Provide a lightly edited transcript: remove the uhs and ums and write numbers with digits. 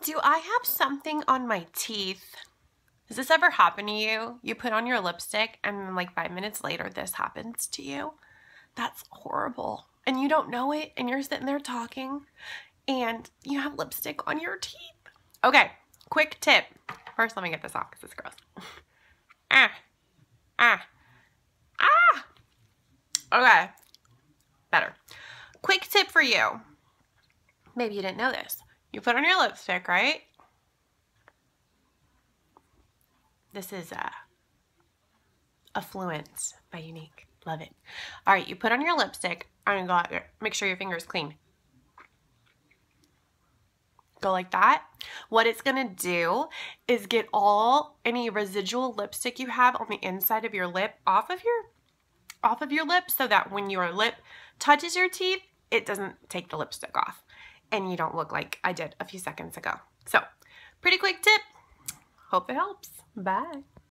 Do I have something on my teeth? Has this ever happened to you? You put on your lipstick and then like 5 minutes later this happens to you? That's horrible. And you don't know it and you're sitting there talking and you have lipstick on your teeth. Okay, quick tip. First, let me get this off because it's gross. Okay, better. Quick tip for you. Maybe you didn't know this. You put on your lipstick, right? This is Affluence by Younique. Love it. All right, you put on your lipstick and go, make sure your finger is clean. Go like that. What it's gonna do is get any residual lipstick you have on the inside of your lip off of your lip, so that when your lip touches your teeth, it doesn't take the lipstick off and you don't look like I did a few seconds ago. So, pretty quick tip. Hope it helps. Bye.